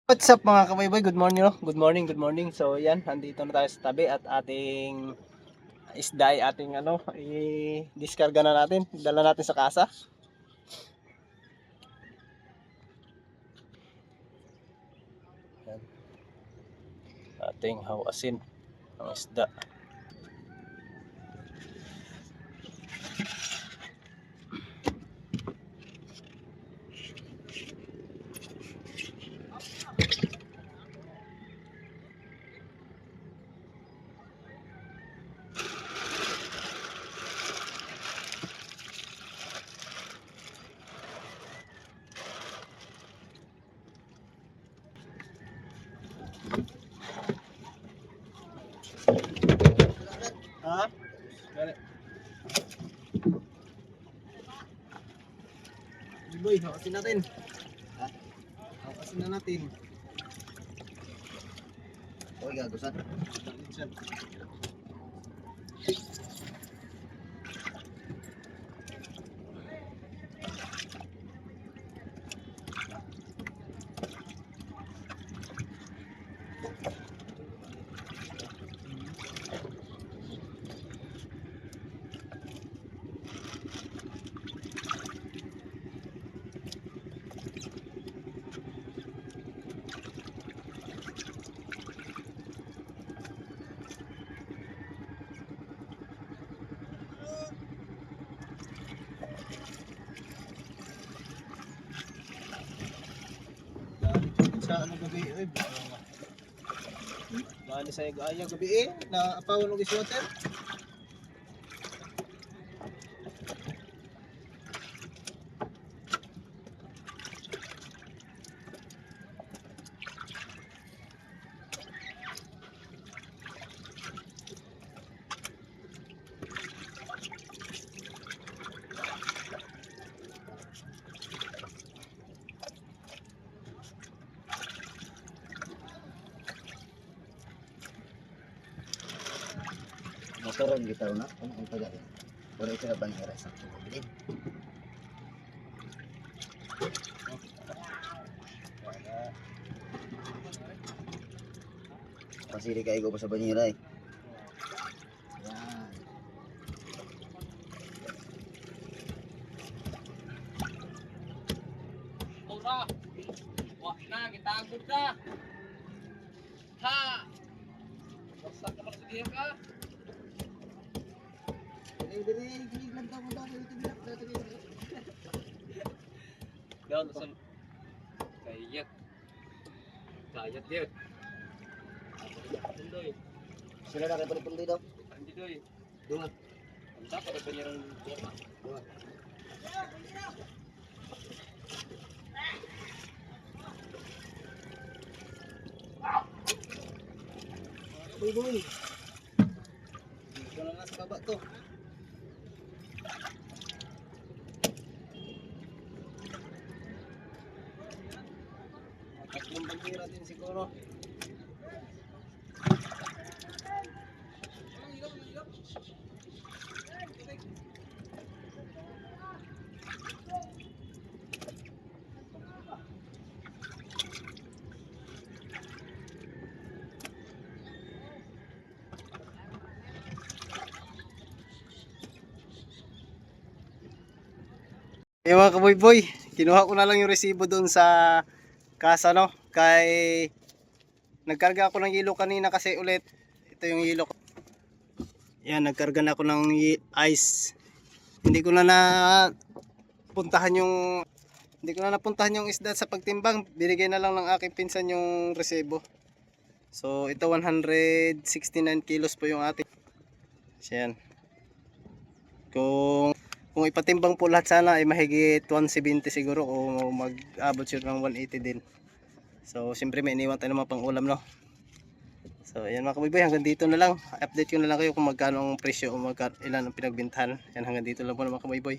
What's up mga kabayboy? Good morning, no? Good morning, good morning. So yan, nandito na tayo sa tabi at ating isda ay ating i-discarga na natin. Dala natin sa kasa. Yan. Ating hawasin ang isda. Ha? Dali. Boy, hawasin natin. Ha? Hawasin na natin. Okay, gagusan. Minsan. Sa ano gabi ay bali sa ayaw gabi na apawan og iswater. Motorong gitaw na kung ang taga din. Pero ito na bangira sa pagbilin. Pasili ka igo pa sa bangira eh. Yan. Ora. Wa na gitagod ka. Ha. Basta ka magsigiya ka. Dili lang ta mo daw dito. Down sa kayak. Kayak dia. Tundoy. Sila na kay palipundi daw. Andi doy. Dungat. Ang dapat ay penyerang dua. Dungat. Boy. Ito na sa baba to. Tatlong bandera din siguro. Eh mga kaboy-boy, kinuha ko na lang yung resibo doon sa kasa no. Kay nagkarga ako ng yelo kanina kasi ulit. Ito yung yelo ko. Yan, nagkarga na ako ng ice. Hindi ko na napuntahan yung isda sa pagtimbang. Binigay na lang ng aking pinsan yung resibo. So ito 169 kilos po yung ating. Yan. Kung ipatimbang po lahat sana ay mahigit 170 siguro o mag-abot siya ng 180 din. So siyempre may iniwan tayo naman pang ulam no. So ayan mga kabiboy, hanggang dito na lang. Update ko na lang kayo kung magkano ang presyo o ilan ang pinagbintahan. Yan, hanggang dito lang po mga kabiboy.